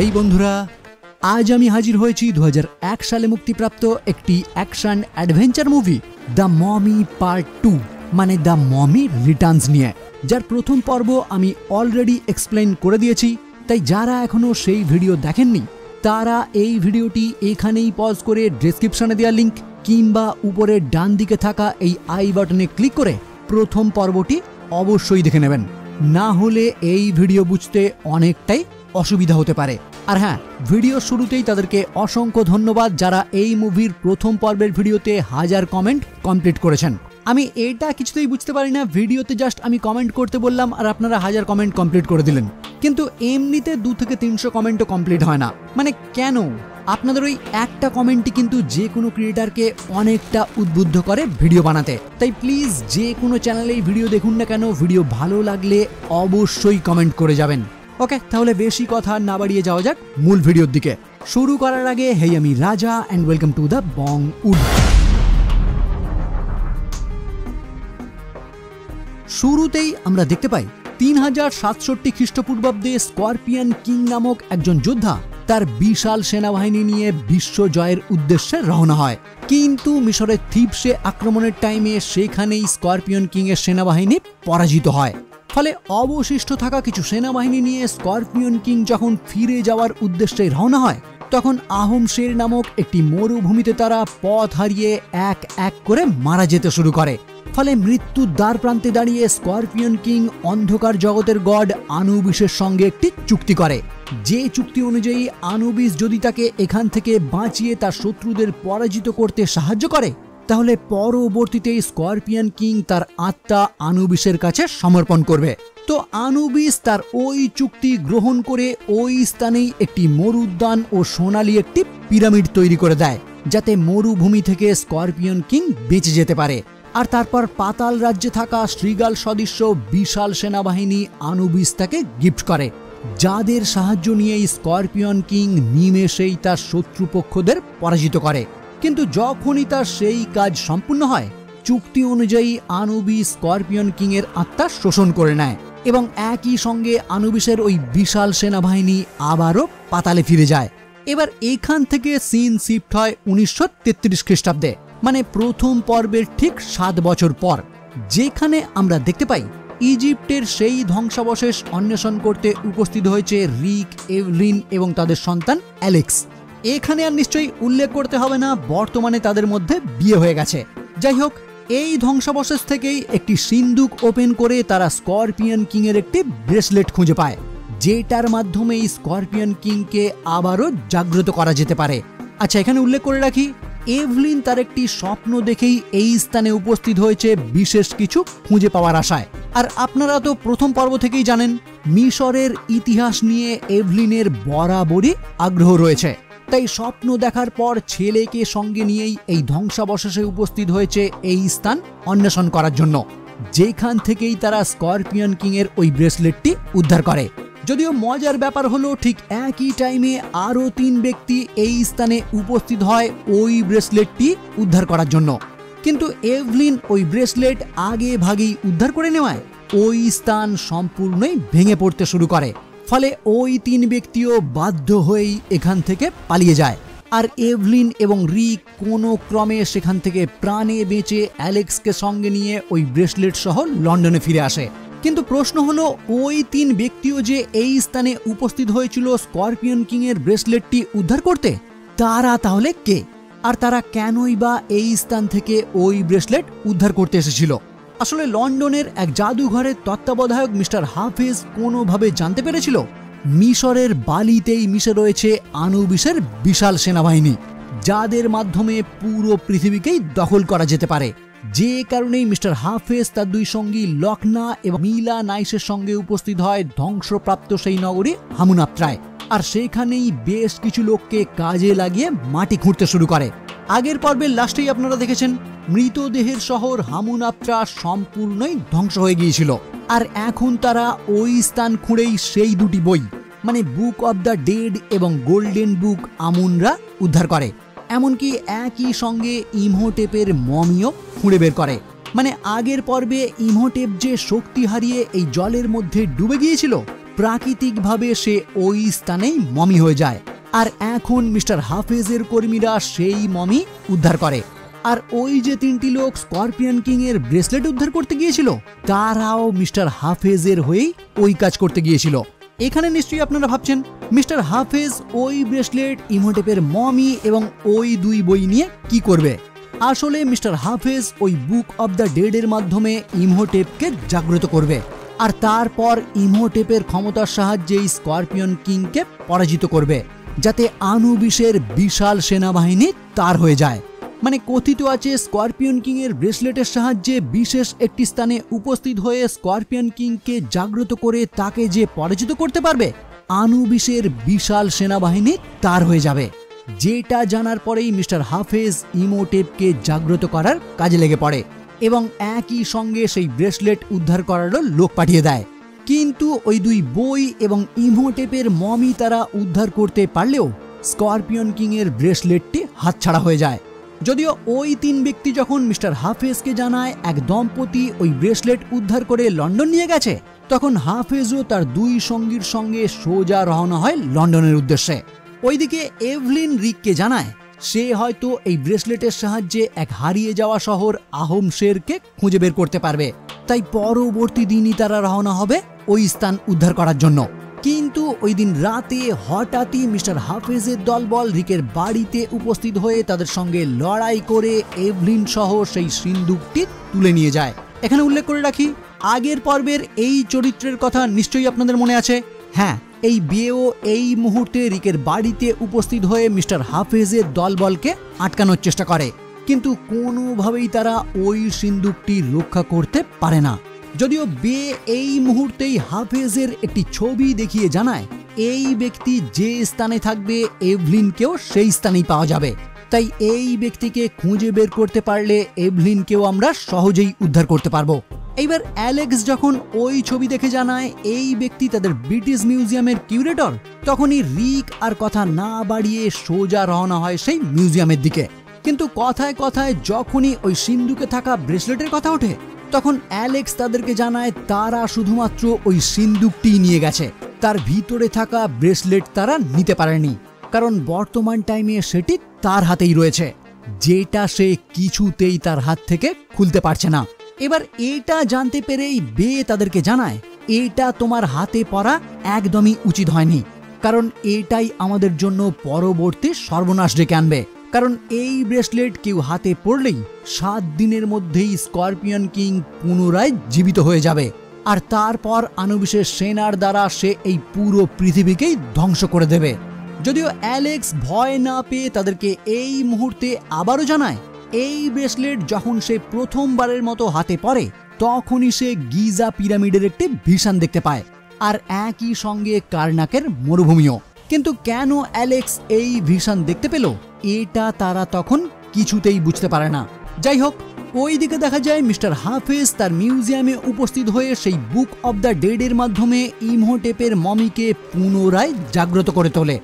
হেই বন্ধুরা, আজ আমি হাজির হয়েছি 2001 সালে মুক্তিপ্রাপ্ত একটি action adventure movie the mummy part 2 মানে দ্য মমি রিটার্নস নিয়ে, যার প্রথম পর্ব আমি অলরেডি এক্সপ্লেইন করে দিয়েছি। তাই যারা এখনো সেই ভিডিও দেখেননি তারা এই ভিডিওটি এখানেই পজ করে ডেসক্রিপশনে দেওয়া লিংক কিংবা উপরে ডান দিকে থাকা এই আই বাটনে ক্লিক করে প্রথম পর্বটি অবশ্যই দেখে নেবেন, না হলে এই ভিডিও বুঝতে অনেকটাই অসুবিধা হতে পারে। আর হ্যাঁ, ভিডিও শুরুতেই তাদেরকে অসংখ্য ধন্যবাদ যারা এই মুভির প্রথম পর্বের ভিডিওতে 1000 কমেন্ট কমপ্লিট করেছেন। আমি এটা কিছুতেই বুঝতে পারি না, ভিডিওতে জাস্ট আমি কমেন্ট করতে বললাম আর আপনারা 1000 কমেন্ট কমপ্লিট করে দিলেন, কিন্তু এমনিতে 2 থেকে 300 কমেন্টও কমপ্লিট হয় না। মানে কেন? আপনাদের ওই একটা কমেন্টই কিন্তু যে কোনো ক্রিয়েটারকে অনেকটা উদ্বুদ্ধ করে ভিডিও বানাতে। তাই প্লিজ যে কোনো চ্যানেলেই ভিডিও দেখুন না কেন, ভিডিও ভালো লাগলে অবশ্যই কমেন্ট করে যাবেন। ওকে, তাহলে বেশি কথা না বাড়িয়ে যাওয়া যাক মূল ভিডিওর দিকে। শুরু করার আগে হেই, আমি Raja and welcome to the Bong wood. শুরুতেই আমরা দেখতে পাই 3067 খ্রিস্টপূর্বাব্দে স্করপিয়ন কিং নামক একজন যোদ্ধা তার বিশাল সেনাবাহিনী নিয়ে বিশ্ব জয়ের উদ্দেশ্যে রওনা হয়। কিন্তু মিশরের থিবসে আক্রমণের টাইমে সেখানেই স্করপিয়ন কিং এর সেনাবাহিনী পরাজিত হয়। ফলে অবশিষ্ট থাকা কিছু সেনাবাহিনী নিয়ে স্করপিয়ন কিং যখন ফিরে যাওয়ার উদ্দেশ্যে রওনা হয়, তখন আহোম শের নামক একটি মরুভূমিতে তারা পথ হারিয়ে এক এক করে মারা যেতে শুরু করে। ফলে মৃত্যুর দ্বার প্রান্তে দাঁড়িয়ে স্করপিয়ন কিং অন্ধকার জগতের গড আনুবিসের সঙ্গে একটি চুক্তি করে, যে চুক্তি অনুযায়ী আনুবিস যদি তাকে এখান থেকে বাঁচিয়ে তার শত্রুদের পরাজিত করতে সাহায্য করে, তাহলে পরবর্তীতে স্করপিয়ন কিং তার আত্মা আনুবিসের কাছে সমর্পণ করবে। তো আনুবিস তার ওই চুক্তি গ্রহণ করে ওই স্থানেই একটি মরুদ্যান ও সোনালী একটি পিরামিড তৈরি করে দেয়, যাতে মরুভূমি থেকে স্করপিয়ন কিং বেঁচে যেতে পারে। আর তারপর পাতাল রাজ্যে থাকা শ্রীগাল সদৃশ্য বিশাল সেনাবাহিনী আনুবিস তাকে গিফট করে, যাদের সাহায্য নিয়ে স্করপিয়ন কিং নিমেষেই তার শত্রুপক্ষদের পরাজিত করে। কিন্তু যখনই তার সেই কাজ সম্পূর্ণ হয়, চুক্তি অনুযায়ী আনুবিস স্করপিয়ন কিং এর আত্মা শোষণ করে নেয় এবং একই সঙ্গে আনুবিসের ওই বিশাল সেনাবাহিনী আবারও পাতালে ফিরে যায়। এবার এখান থেকে সিন শিফট হয় 1933 খ্রিস্টাব্দে, মানে প্রথম পর্বের ঠিক 7 বছর পর, যেখানে আমরা দেখতে পাই ইজিপ্টের সেই ধ্বংসাবশেষ অন্বেষণ করতে উপস্থিত হয়েছে রিক, এভলিন এবং তাদের সন্তান অ্যালেক্স। এখানে আর নিশ্চয়ই উল্লেখ করতে হবে না বর্তমানে তাদের মধ্যে বিয়ে হয়ে গেছে। যাই হোক, এই ধ্বংসাবশেষ থেকেই একটি সিন্দুক ওপেন করে তারা স্করপিয়ন কিং এর একটি ব্রেসলেট খুঁজে পায়, যেটার মাধ্যমে স্করপিয়ন কিংকে আবারও জাগ্রত করা যেতে পারে। আচ্ছা, এখানে উল্লেখ করে রাখি, এভলিন তার একটি স্বপ্ন দেখেই এই স্থানে উপস্থিত হয়েছে বিশেষ কিছু খুঁজে পাওয়ার আশায়। আর আপনারা তো প্রথম পর্ব থেকেই জানেন মিশরের ইতিহাস নিয়ে এভলিনের বরাবরই আগ্রহ রয়েছে। তাই স্বপ্ন দেখার পর ছেলেকে সঙ্গে নিয়েই এই ধ্বংসাবশেষে উপস্থিত হয়েছে এই স্থান অন্বেষণ করার জন্য, যেখান থেকেই তারা স্করপিয়ন কিং এর ওই ব্রেসলেটটি উদ্ধার করে। যদিও মজার ব্যাপার হলো, ঠিক একই টাইমে আরও 3 ব্যক্তি এই স্থানে উপস্থিত হয় ওই ব্রেসলেটটি উদ্ধার করার জন্য, কিন্তু এভলিন ওই ব্রেসলেট আগে ভাগেই উদ্ধার করে নেওয়ায় ওই স্থান সম্পূর্ণই ভেঙে পড়তে শুরু করে। ফলে ওই 3 ব্যক্তিও বাধ্য হয়েই এখান থেকে পালিয়ে যায়। আর এভলিন এবং রিক কোনো ক্রমে সেখান থেকে প্রাণে বেঁচে অ্যালেক্সকে সঙ্গে নিয়ে ওই ব্রেসলেট সহ লন্ডনে ফিরে আসে। কিন্তু প্রশ্ন হলো, ওই 3 ব্যক্তিও যে এই স্থানে উপস্থিত হয়েছিল স্করপিয়ন কিং এর ব্রেসলেটটি উদ্ধার করতে, তারা তাহলে কে? আর তারা কেনই বা এই স্থান থেকে ওই ব্রেসলেট উদ্ধার করতে এসেছিল? আসলে লন্ডনের এক জাদুঘরের তত্ত্বাবধায়ক মিস্টার হাফেজ কোনোভাবে জানতে পেরেছিল মিশরের বালিতেই মিশে রয়েছে আনুবিসের বিশাল সেনাবাহিনী, যাদের মাধ্যমে পুরো পৃথিবীকেই দখল করা যেতে পারে। যে কারণেই মিস্টার হাফেজ তার 2 সঙ্গী লখনা এবং মিলা নাইসের সঙ্গে উপস্থিত হয় ধ্বংসপ্রাপ্ত সেই নগরী হামুনাপ্ত্রায়। আর সেখানেই বেশ কিছু লোককে কাজে লাগিয়ে মাটি খুঁড়তে শুরু করে। আগের পর্বের লাস্টেই আপনারা দেখেছেন মৃতদেহের শহর হামুনাপ্ত্রা সম্পূর্ণই ধ্বংস হয়ে গিয়েছিল। আর এখন তারা ওই স্থান খুঁড়েই সেই 2টি বই, মানে বুক অব দ্য ডেড এবং গোল্ডেন বুক আমুনরা উদ্ধার করে। এমনকি একই সঙ্গে ইমহোটেপের মমিও খুঁড়ে বের করে। মানে আগের পর্বে ইমহোটেপ যে শক্তি হারিয়ে এই জলের মধ্যে ডুবে গিয়েছিল, প্রাকৃতিকভাবে সে ওই স্থানেই মমি হয়ে যায়। আর এখন মিস্টার হাফেজের কর্মীরা সেই মমি উদ্ধার করে। আর ওই যে 3টি লোক স্করপিয়ন কিং এর ব্রেসলেট উদ্ধার করতে গিয়েছিল, তারাও মিস্টার হাফেজের হয়েই ওই কাজ করতে গিয়েছিল। এখানে নিশ্চয়ই আপনারা ভাবছেন মিস্টার হাফেজ ওই ব্রেসলেট, ইমহোটেপের মমি এবং ওই 2 বই নিয়ে কি করবে। আসলে মিস্টার হাফেজ ওই বুক অব দ্য ডেড এর মাধ্যমে ইমহোটেপকে জাগ্রত করবে, আর তারপর ইমহোটেপের ক্ষমতার সাহায্যে স্করপিয়ন কিংকে পরাজিত করবে, যাতে আনুবিসের বিশাল সেনাবাহিনী তার হয়ে যায়। মানে কথিত আছে স্করপিয়ন কিং এর ব্রেসলেটের সাহায্যে বিশেষ একটি স্থানে উপস্থিত হয়ে স্করপিয়ন কিংকে জাগ্রত করে তাকে যে পরাজিত করতে পারবে, আনুবিসের বিশাল সেনাবাহিনী তার হয়ে যাবে। যেটা জানার পরেই মিস্টার হাফেজ ইমহোটেপকে জাগ্রত করার কাজে লেগে পড়ে এবং একই সঙ্গে সেই ব্রেসলেট উদ্ধার করারও লোক পাঠিয়ে দেয়। কিন্তু ওই 2 বই এবং ইমহোটেপের মমি তারা উদ্ধার করতে পারলেও স্করপিয়ন কিং এর ব্রেসলেটটি হাতছাড়া হয়ে যায়। যদিও ওই 3 ব্যক্তি যখন মিস্টার হাফেজকে জানায় এক দম্পতি ওই ব্রেসলেট উদ্ধার করে লন্ডন নিয়ে গেছে, তখন হাফেজও তার 2 সঙ্গীর সঙ্গে সোজা রওনা হয় লন্ডনের উদ্দেশ্যে। ওইদিকে এভলিন রিককে জানায় সে হয়তো এই ব্রেসলেটের সাহায্যে এক হারিয়ে যাওয়া শহর আহোমশেরকে খুঁজে বের করতে পারবে, তাই পরবর্তী দিনই তারা রওনা হবে ওই স্থান উদ্ধার করার জন্য। কিন্তু ওই দিন রাতে হঠাৎই মিস্টার হাফেজের দলবল রিকের বাড়িতে উপস্থিত হয়ে তাদের সঙ্গে লড়াই করে এভলিন সহ সেই সিন্দুকটি তুলে নিয়ে যায়। এখানে উল্লেখ করে রাখি, আগের পর্বের এই চরিত্রের কথা নিশ্চয়ই আপনাদের মনে আছে। হ্যাঁ, এই বিয়েও এই মুহূর্তে রিকের বাড়িতে উপস্থিত হয়ে মিস্টার হাফেজের দলবলকে আটকানোর চেষ্টা করে, কিন্তু কোনোভাবেই তারা ওই সিন্দুকটি রক্ষা করতে পারে না। যদিও বে এই মুহূর্তেই হাফেজের একটি ছবি দেখিয়ে জানায় এই ব্যক্তি যে স্থানে থাকবে এভলিনকেও সেই স্থানেই পাওয়া যাবে, তাই এই ব্যক্তিকে খুঁজে বের করতে পারলে এভলিনকেও আমরা সহজেই উদ্ধার করতে পারবো। এইবার অ্যালেক্স যখন ওই ছবি দেখে জানায় এই ব্যক্তি তাদের ব্রিটিশ মিউজিয়ামের কিউরেটর, তখনই রিক আর কথা না বাড়িয়ে সোজা রওনা হয় সেই মিউজিয়ামের দিকে। কিন্তু কথায় কথায় যখনই ওই সিন্দুকে থাকা ব্রেসলেটের কথা ওঠে, তখন অ্যালেক্স তাদেরকে জানায় তারা শুধুমাত্র ওই সিন্দুকটি নিয়ে গেছে, তার ভিতরে থাকা ব্রেসলেট তারা নিতে পারেনি, কারণ বর্তমান টাইমে সেটি তার হাতেই রয়েছে, যেটা সে কিছুতেই তার হাত থেকে খুলতে পারছে না। এবার এটা জানতে পেরেই বে তাদেরকে জানায় এটা তোমার হাতে পড়া একদমই উচিত হয়নি, কারণ এটাই আমাদের জন্য পরবর্তী সর্বনাশ ডেকে আনবে। কারণ এই ব্রেসলেট কেউ হাতে পড়লেই 7 দিনের মধ্যেই স্করপিয়ন কিং পুনরায় জীবিত হয়ে যাবে, আর তারপর আনুবিসের সেনার দ্বারা সে এই পুরো পৃথিবীকেই ধ্বংস করে দেবে। যদিও অ্যালেক্স ভয় না পেয়ে তাদেরকে এই মুহূর্তে আবারও জানায় এই ব্রেসলেট যখন সে প্রথমবারের মতো হাতে পড়ে, তখনই সে গিজা পিরামিডের একটি ভিশন দেখতে পায়, আর একই সঙ্গে কার্নাকের মরুভূমিও। কিন্তু কেন অ্যালেক্স এই ভিশন দেখতে পেল, এটা তারা তখন কিছুতেই বুঝতে পারে না। যাই হোক, ওই দিকে দেখা যায় মিস্টার হাফেজ তার মিউজিয়ামে উপস্থিত হয়ে সেই বুক অব দ্য ডেড এর মাধ্যমে ইমহোটেপের মমিকে পুনরায় জাগ্রত করে তোলে,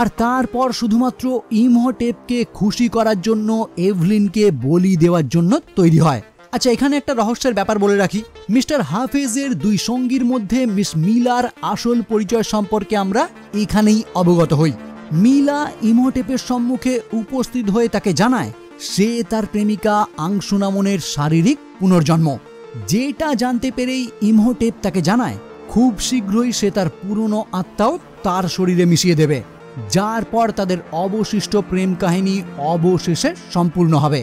আর তারপর শুধুমাত্র ইমহোটেপকে খুশি করার জন্য এভলিনকে বলি দেওয়ার জন্য তৈরি হয়। আচ্ছা, এখানে একটা রহস্যের ব্যাপার বলে রাখি, মিস্টার হাফেজের 2 সঙ্গীর মধ্যে মিস মিলার আসল পরিচয় সম্পর্কে আমরা এখানেই অবগত হই। মিলা ইমহোটেপের সম্মুখে উপস্থিত হয়ে তাকে জানায় সে তার প্রেমিকা আংসুনামনের শারীরিক পুনর্জন্ম, যেটা জানতে পেরেই ইমহোটেপ তাকে জানায় খুব শীঘ্রই সে তার পুরনো আত্মাও তার শরীরে মিশিয়ে দেবে, যার পর তাদের অবশিষ্ট প্রেম কাহিনী অবশেষে সম্পূর্ণ হবে।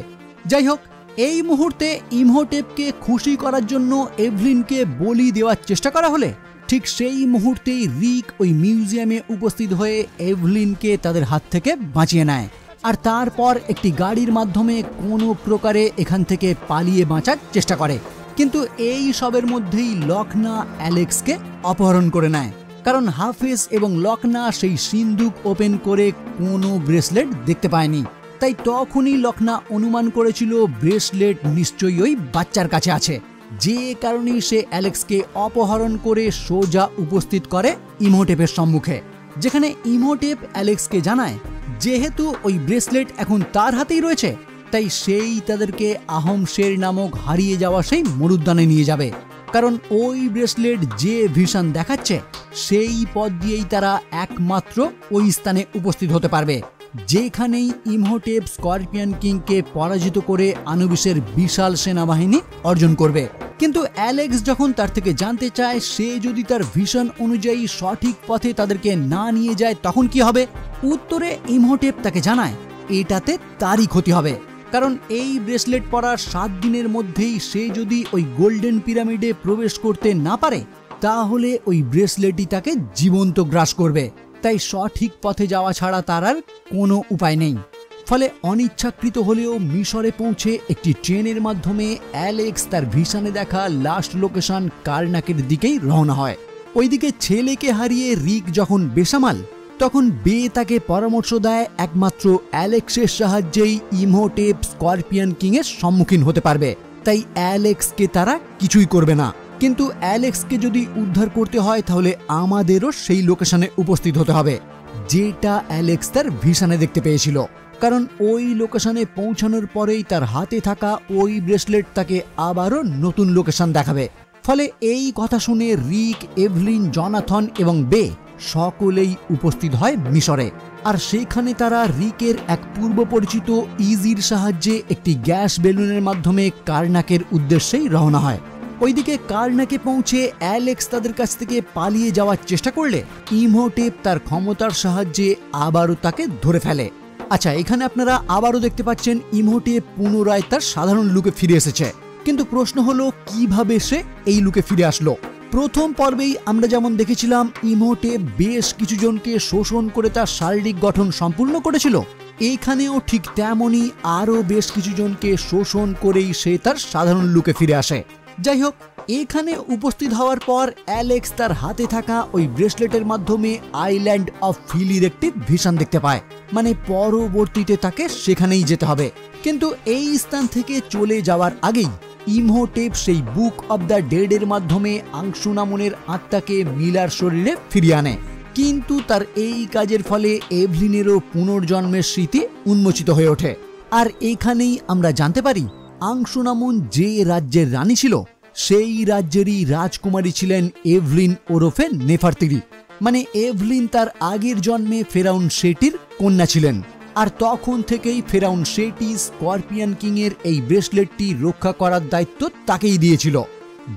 যাই হোক, এই মুহূর্তে ইমহোটেপকে খুশি করার জন্য এভলিনকে বলি দেওয়ার চেষ্টা করা হলে ঠিক সেই মুহূর্তেই রিক ওই মিউজিয়ামে উপস্থিত হয়ে এভলিনকে তাদের হাত থেকে বাঁচিয়ে নেয়, আর তারপর একটি গাড়ির মাধ্যমে কোনো প্রকারে এখান থেকে পালিয়ে বাঁচার চেষ্টা করে। কিন্তু এই সবের মধ্যেই লকনা অ্যালেক্সকে অপহরণ করে নেয়, কারণ হাফেজ এবং লকনা সেই সিন্দুক ওপেন করে কোনো ব্রেসলেট দেখতে পায়নি, তাই তখনই লকনা অনুমান করেছিল ব্রেসলেট নিশ্চয়ই ওই বাচ্চার কাছে আছে, যে কারণেই সে অ্যালেক্সকে অপহরণ করে সোজা উপস্থিত করে ইমহোটেপের সম্মুখে, যেখানে ইমহোটেপ অ্যালেক্সকে জানায় যেহেতু ওই ব্রেসলেট এখন তার হাতেই রয়েছে, তাই সেই তাদেরকে আহোমশের নামক হারিয়ে যাওয়া সেই মরুদ্যানে নিয়ে যাবে। কারণ ওই ব্রেসলেট যে ভিশন দেখাচ্ছে সেই পথ দিয়েই তারা একমাত্র ওই স্থানে উপস্থিত হতে পারবে, যেখানেই ইমহোটেপ স্করপিয়ন কিংকে পরাজিত করে আনুবিসের বিশাল সেনাবাহিনী অর্জন করবে। কিন্তু অ্যালেক্স যখন তার থেকে জানতে চায় সে যদি তার ভিশন অনুযায়ী সঠিক পথে তাদেরকে না নিয়ে যায় তখন কি হবে, উত্তরে ইমহোটেপ তাকে জানায় এটাতে তারই ক্ষতি হবে, কারণ এই ব্রেসলেট পরার 7 দিনের মধ্যেই সে যদি ওই গোল্ডেন পিরামিডে প্রবেশ করতে না পারে তাহলে ওই ব্রেসলেটই তাকে জীবন্ত গ্রাস করবে। তাই সঠিক পথে যাওয়া ছাড়া তার আর কোনো উপায় নেই। ফলে অনিচ্ছাকৃত হলেও মিশরে পৌঁছে একটি ট্রেনের মাধ্যমে অ্যালেক্স তার ভিশনে দেখা লাস্ট লোকেশন কার্নাকের দিকেই রওনা হয়। ওইদিকে ছেলেকে হারিয়ে রিক যখন বেসামাল তখন বে তাকে পরামর্শ দেয় একমাত্র অ্যালেক্সের সাহায্যেই ইমহোটেপ স্করপিয়ন কিং এর সম্মুখীন হতে পারবে, তাই অ্যালেক্সকে তারা কিছুই করবে না। কিন্তু অ্যালেক্সকে যদি উদ্ধার করতে হয় তাহলে আমাদেরও সেই লোকেশনে উপস্থিত হতে হবে যেটা অ্যালেক্স তার ভিশনে দেখতে পেয়েছিল, কারণ ওই লোকেশনে পৌঁছানোর পরেই তার হাতে থাকা ওই ব্রেসলেট তাকে আবারও নতুন লোকেশন দেখাবে। ফলে এই কথা শুনে রিক, এভলিন, জনাথন এবং বে সকলেই উপস্থিত হয় মিশরে। আর সেখানে তারা রিকের এক পূর্ব পরিচিত ইজির সাহায্যে একটি গ্যাস বেলুনের মাধ্যমে কার্নাকের উদ্দেশ্যেই রওনা হয়। ওইদিকে কার্নাকে পৌঁছে অ্যালেক্স তাদের কাছ থেকে পালিয়ে যাওয়ার চেষ্টা করলে ইমহোটেপ তার ক্ষমতার সাহায্যে আবারও তাকে ধরে ফেলে। আচ্ছা, এখানে আপনারা আবারও দেখতে পাচ্ছেন ইমহোটেপ পুনরায় তার সাধারণ লুকে ফিরে এসেছে, কিন্তু প্রশ্ন হলো কিভাবে সে এই লুকে ফিরে আসলো। প্রথম পর্বেই আমরা যেমন দেখেছিলাম ইমহোটেপ বেশ কিছু জনকে শোষণ করে তার শারীরিক গঠন সম্পূর্ণ করেছিল, এইখানেও ঠিক তেমনই আরও বেশ কিছু জনকে শোষণ করেই সে তার সাধারণ লুকে ফিরে আসে। যাই হোক, এখানে উপস্থিত হওয়ার পর অ্যালেক্স তার হাতে থাকা ওই ব্রেসলেটের মাধ্যমে আইল্যান্ড অফ ফিলির একটি ভিশন দেখতে পায়, মানে পরবর্তীতে তাকে সেখানেই যেতে হবে। কিন্তু এই স্থান থেকে চলে যাওয়ার আগেই ইমহোটেপ সেই বুক অব দ্য ডেড এর মাধ্যমে আংশুনামনের আত্মাকে মিলার শরীরে ফিরিয়ে আনে, কিন্তু তার এই কাজের ফলে এভলিনেরও পুনর্জন্মের স্মৃতি উন্মোচিত হয়ে ওঠে। আর এইখানেই আমরা জানতে পারি আংশুনামন যে রাজ্যের রানী ছিল সেই রাজ্যেরই রাজকুমারী ছিলেন এভলিন ওরফে নেফারতিরি, মানে এভলিন তার আগের জন্মে ফেরাউন শেটির কন্যা ছিলেন। আর তখন থেকেই ফেরাউন শেটি স্করপিয়ন কিং এর এই ব্রেসলেটটি রক্ষা করার দায়িত্ব তাকেই দিয়েছিল,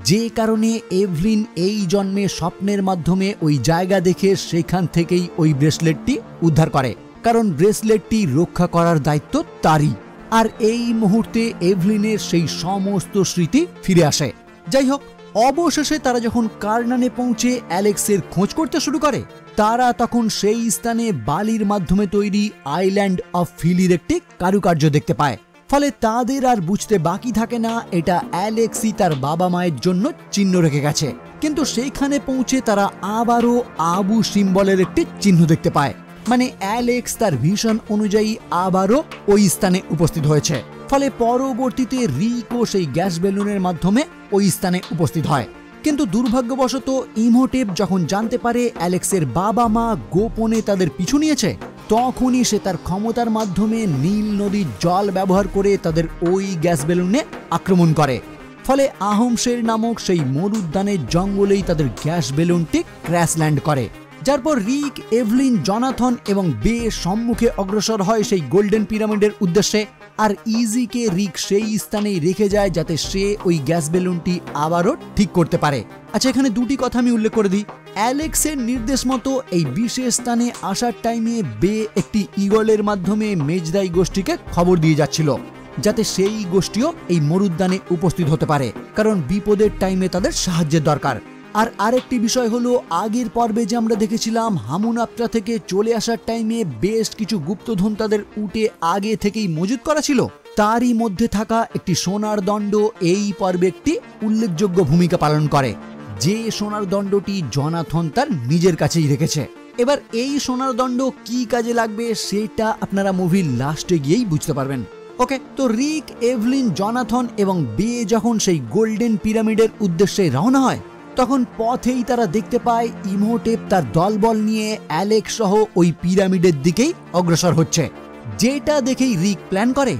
যে কারণে এভলিন এই জন্মে স্বপ্নের মাধ্যমে ওই জায়গা দেখে সেখান থেকেই ওই ব্রেসলেটটি উদ্ধার করে, কারণ ব্রেসলেটটি রক্ষা করার দায়িত্ব তারই। আর এই মুহূর্তে এভলিনের সেই সমস্ত স্মৃতি ফিরে আসে। যাই হোক, অবশেষে তারা যখন কার্নানে পৌঁছে অ্যালেক্সের খোঁজ করতে শুরু করে তারা তখন সেই স্থানে বালির মাধ্যমে তৈরি আইল্যান্ড অফ ফিলির একটি কারুকার্য দেখতে পায়। ফলে তাদের আর বুঝতে বাকি থাকে না এটা অ্যালেক্সই তার বাবা মায়ের জন্য চিহ্ন রেখে গেছে। কিন্তু সেইখানে পৌঁছে তারা আবারও আবু সিম্বলের একটি চিহ্ন দেখতে পায়, মানে অ্যালেক্স তার ভিশন অনুযায়ী আবারও ওই স্থানে উপস্থিত হয়েছে। ফলে পরবর্তীতে রিকও সেই গ্যাস বেলুনের মাধ্যমে ওই স্থানে উপস্থিত হয়। কিন্তু দুর্ভাগ্যবশত ইমহোটেপ যখন জানতে পারে অ্যালেক্সের বাবা মা গোপনে তাদের পিছু নিয়েছে তখনই সে তার ক্ষমতার মাধ্যমে নীল নদীর জল ব্যবহার করে তাদের ওই গ্যাস বেলুনে আক্রমণ করে। ফলে আহমশের নামক সেই মরুদ্যানের জঙ্গলেই তাদের গ্যাস বেলুনটি ক্র্যাশ ল্যান্ড করে, যার পর রিক, এভলিন, জনাথন এবং বে সম্মুখে অগ্রসর হয় সেই গোল্ডেন পিরামিডের উদ্দেশ্যে। আর ইজিকে রিক সেই স্থানেই রেখে যায় যাতে সে ওই গ্যাস বেলুনটি আবারও ঠিক করতে পারে। আচ্ছা, এখানে দুটি কথা আমি উল্লেখ করে দিই। অ্যালেক্সের নির্দেশ মতো এই বিশেষ স্থানে আসার টাইমে বে একটি ঈগলের মাধ্যমে মেজদাই গোষ্ঠীকে খবর দিয়ে যাচ্ছিল যাতে সেই গোষ্ঠীও এই মরুদ্যানে উপস্থিত হতে পারে, কারণ বিপদের টাইমে তাদের সাহায্যের দরকার। আর আরেকটি বিষয় হলো, আগের পর্বে যে আমরা দেখেছিলাম হামুনাপ্টা থেকে চলে আসার টাইমে বেশ কিছু গুপ্তধন তাদের উটে আগে থেকেই মজুত করা ছিল, তারই মধ্যে থাকা একটি সোনার দণ্ড এই পর্বে একটি উল্লেখযোগ্য ভূমিকা পালন করে, যে সোনার দণ্ডটি জনাথন তার নিজের কাছেই রেখেছে। এবার এই সোনার দণ্ড কি কাজে লাগবে সেটা আপনারা মুভির লাস্টে গিয়েই বুঝতে পারবেন। ওকে, তো রিক, এভলিন, জনাথন এবং বে যখন সেই গোল্ডেন পিরামিডের উদ্দেশ্যে রওনা হয় তখন পথেই তারা দেখতে পায় ইমহোটেপ তার দলবল নিয়ে অ্যালেক্স সহ ওই পিরামিডের দিকেই অগ্রসর হচ্ছে, যেটা দেখেই রিক প্ল্যান করে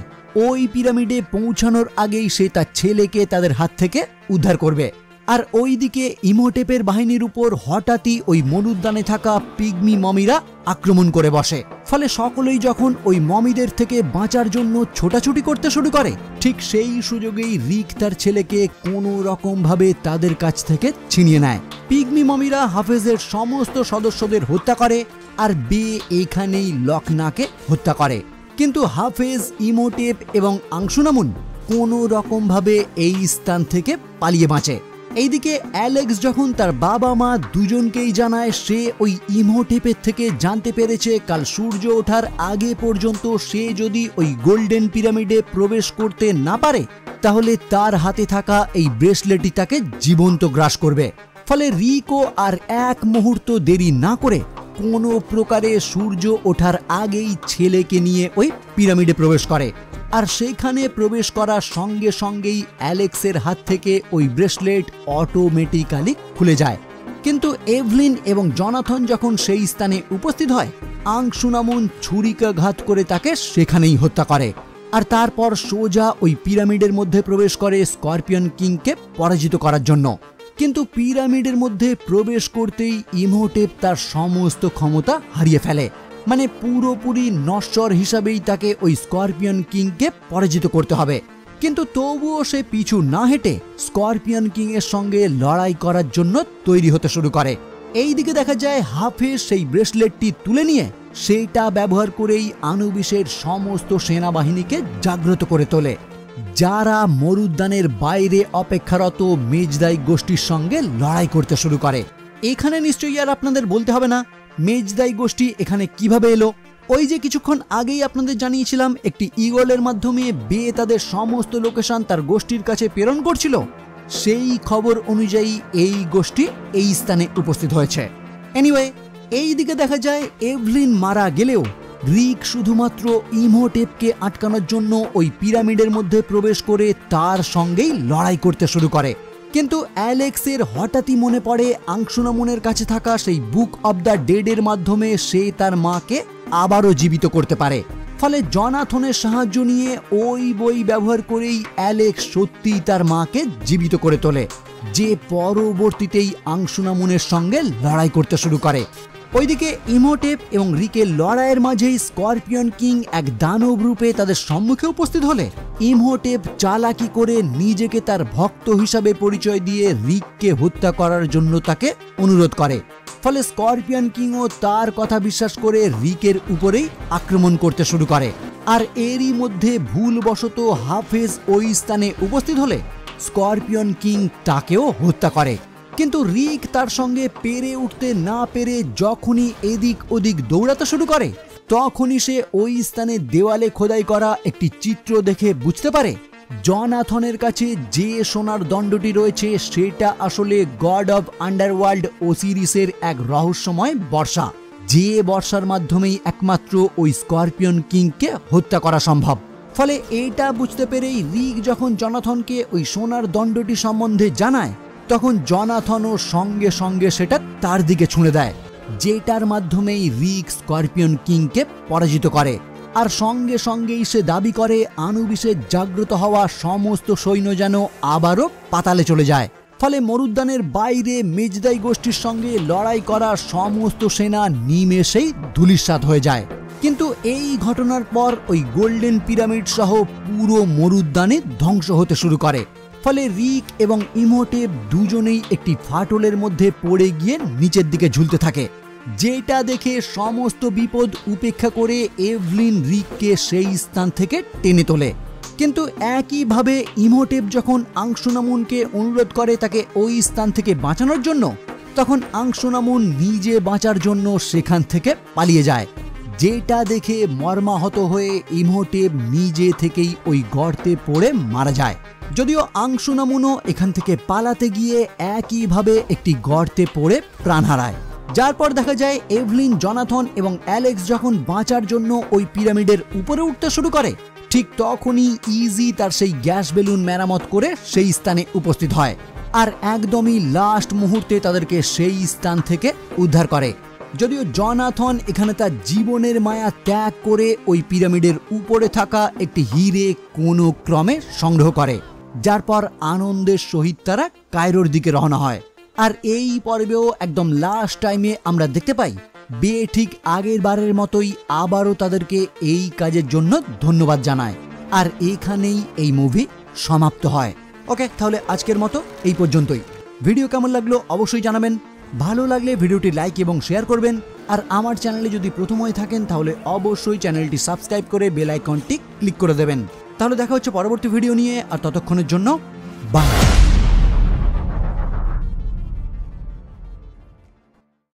ওই পিরামিডে পৌঁছানোর আগেই সে তার ছেলেকে তাদের হাত থেকে উদ্ধার করবে। আর ওইদিকে ইমহোটেপের বাহিনীর উপর হঠাৎই ওই মরুদ্যানে থাকা পিগমি মমিরা আক্রমণ করে বসে। ফলে সকলেই যখন ওই মমিদের থেকে বাঁচার জন্য ছোটাছুটি করতে শুরু করে, ঠিক সেই সুযোগেই রিক তার ছেলেকে কোনো রকম ভাবে তাদের কাছ থেকে ছিনিয়ে নেয়। পিগমি মমিরা হাফেজের সমস্ত সদস্যদের হত্যা করে আর বে এখানেই লখনাকে হত্যা করে। কিন্তু হাফেজ, ইমহোটেপ এবং আংশুনামুন কোনো রকম ভাবে এই স্থান থেকে পালিয়ে বাঁচে। এইদিকে অ্যালেক্স যখন তার বাবা মা দুজনকেই জানায় সে ওই ইমহোটেপের থেকে জানতে পেরেছে কাল সূর্য ওঠার আগে পর্যন্ত সে যদি ওই গোল্ডেন পিরামিডে প্রবেশ করতে না পারে, তাহলে তার হাতে থাকা এই ব্রেসলেটই তাকে জীবন্ত গ্রাস করবে। ফলে রিকও আর এক মুহূর্ত দেরি না করে কোনো প্রকারে সূর্য ওঠার আগেই ছেলেকে নিয়ে ওই পিরামিডে প্রবেশ করে। আর সেখানে প্রবেশ করার সঙ্গে সঙ্গেই অ্যালেক্সের হাত থেকে ওই ব্রেসলেট অটোমেটিক্যালি খুলে যায়। কিন্তু এভলিন এবং জনাথন যখন সেই স্থানে উপস্থিত হয়, আংশুনামুন ছুরিকাঘাত করে তাকে সেখানেই হত্যা করে। আর তারপর সোজা ওই পিরামিডের মধ্যে প্রবেশ করে স্করপিয়ন কিংকে পরাজিত করার জন্য। কিন্তু পিরামিডের মধ্যে প্রবেশ করতেই ইমহোটেপ তার সমস্ত ক্ষমতা হারিয়ে ফেলে, মানে পুরোপুরি নশ্বর হিসাবেই তাকে ওই স্করপিয়ন কিংকে পরাজিত করতে হবে। কিন্তু তবুও সে পিছু না হেঁটে স্করপিয়ন কিং এর সঙ্গে লড়াই করার জন্য তৈরি হতে শুরু করে। এইদিকে দেখা যায় হাফেজ সেই ব্রেসলেটটি তুলে নিয়ে সেইটা ব্যবহার করেই আনুবিসের সমস্ত সেনাবাহিনীকে জাগ্রত করে তোলে, যারা মরুদ্যানের বাইরে অপেক্ষারত মেজদাই গোষ্ঠীর সঙ্গে লড়াই করতে শুরু করে। এখানে নিশ্চয়ই আর আপনাদের বলতে হবে না মেজদাই গোষ্ঠী এখানে কিভাবে এলো। ওই যে কিছুক্ষণ আগেই আপনাদের জানিয়েছিলাম একটি ঈগলের মাধ্যমে বে তাদের সমস্ত লোকেশন তার গোষ্ঠীর কাছে প্রেরণ করছিল, সেই খবর অনুযায়ী এই গোষ্ঠী এই স্থানে উপস্থিত হয়েছে। এনিওয়ে, এই দিকে দেখা যায় এভলিন মারা গেলেও রিক শুধুমাত্র ইমহোটেপকে আটকানোর জন্য ওই পিরামিডের মধ্যে প্রবেশ করে তার সঙ্গেই লড়াই করতে শুরু করে। কিন্তু অ্যালেক্সের হঠাৎই মনে পড়ে আংশুনামুনের কাছে থাকা সেই বুক অব দ্য ডেড-এর মাধ্যমে সে তার মাকে আবারও জীবিত করতে পারে। ফলে জনাথনের সাহায্য নিয়ে ওই বই ব্যবহার করেই অ্যালেক্স সত্যিই তার মাকে জীবিত করে তোলে, যে পরবর্তীতেই আংশুনামুনের সঙ্গে লড়াই করতে শুরু করে। ওইদিকে ইমহোটেপ এবং রিকের লড়াইয়ের মাঝেই স্করপিয়ন কিং এক দানব রূপে তাদের সম্মুখে উপস্থিত হলে ইমহোটেপ চালাকি করে নিজেকে তার ভক্ত হিসাবে পরিচয় দিয়ে রিককে হত্যা করার জন্য তাকে অনুরোধ করে। ফলে স্করপিয়ন কিংও তার কথা বিশ্বাস করে রিকের উপরেই আক্রমণ করতে শুরু করে। আর এরই মধ্যে ভুলবশত হাফেজ ওই স্থানে উপস্থিত হলে স্করপিয়ন কিং তাকেও হত্যা করে। কিন্তু রিক তার সঙ্গে পেরে উঠতে না পেরে যখনই এদিক ওদিক দৌড়াতে শুরু করে, তখনই সে ওই স্থানে দেওয়ালে খোদাই করা একটি চিত্র দেখে বুঝতে পারে জনাথনের কাছে যে সোনার দণ্ডটি রয়েছে সেটা আসলে গড অব আন্ডারওয়ার্ল্ড ওসিরিসের এক রহস্যময় বর্ষা, যে বর্ষার মাধ্যমেই একমাত্র ওই স্করপিয়ন কিংকে হত্যা করা সম্ভব। ফলে এটা বুঝতে পেরেই রিক যখন জনাথনকে ওই সোনার দণ্ডটি সম্বন্ধে জানায়, তখন জনাথনও সঙ্গে সঙ্গে সেটা তার দিকে ছুঁড়ে দেয়, যেটার মাধ্যমেই রিক স্করপিয়ন কিংকে পরাজিত করে। আর সঙ্গে সঙ্গেই সে দাবি করে আনুবিসের জাগ্রত হওয়া সমস্ত সৈন্য যেন আবারও পাতালে চলে যায়। ফলে মরুদ্যানের বাইরে মেজদাই গোষ্ঠীর সঙ্গে লড়াই করা সমস্ত সেনা নিমেষেই ধূলিসাৎ হয়ে যায়। কিন্তু এই ঘটনার পর ওই গোল্ডেন পিরামিড সহ পুরো মরুদ্যানে ধ্বংস হতে শুরু করে। ফলে রিক এবং ইমহোটেপ দুজনেই একটি ফাটলের মধ্যে পড়ে গিয়ে নিচের দিকে ঝুলতে থাকে, যেটা দেখে সমস্ত বিপদ উপেক্ষা করে এভলিন রিককে সেই স্থান থেকে টেনে তোলে। কিন্তু একইভাবে ইমহোটেপ যখন আংশুনামুনকে অনুরোধ করে তাকে ওই স্থান থেকে বাঁচানোর জন্য, তখন আংশুনামুন নিজে বাঁচার জন্য সেখান থেকে পালিয়ে যায়, যেটা দেখে মর্মাহত হয়ে ইমহোটেপ নিজে থেকেই ওই গর্তে পড়ে মারা যায়। যদিও আংশুনামুনও এখান থেকে পালাতে গিয়ে একইভাবে একটি গর্তে পড়ে প্রাণ হারায়। যার পর দেখা যায় এভলিন, জনাথন এবং অ্যালেক্স যখন বাঁচার জন্য ওই পিরামিডের উপরে উঠতে শুরু করে, ঠিক তখনই ইজি তার সেই গ্যাস বেলুন মেরামত করে সেই স্থানে উপস্থিত হয় আর একদমই লাস্ট মুহূর্তে তাদেরকে সেই স্থান থেকে উদ্ধার করে। যদিও জনাথন এখানে তার জীবনের মায়া ত্যাগ করে ওই পিরামিডের উপরে থাকা একটি হিরে কোনো ক্রমে সংগ্রহ করে, যার পর আনন্দের সহিত তারা কায়রোর দিকে রওনা হয়। আর এই পর্বেও একদম লাস্ট টাইমে আমরা দেখতে পাই বে ঠিক আগের বারের মতোই আবারও তাদেরকে এই কাজের জন্য ধন্যবাদ জানায়। আর এখানেই এই মুভি সমাপ্ত হয়। ওকে, তাহলে আজকের মতো এই পর্যন্তই। ভিডিও কেমন লাগলো অবশ্যই জানাবেন। ভালো লাগলে ভিডিওটি লাইক এবং শেয়ার করবেন। আর আমার চ্যানেলে যদি প্রথম হয়ে থাকেন তাহলে অবশ্যই চ্যানেলটি সাবস্ক্রাইব করে বেল আইকনটি ক্লিক করে দেবেন। তাহলে দেখা হচ্ছে পরবর্তী ভিডিও নিয়ে, আর ততক্ষণের জন্য বাই।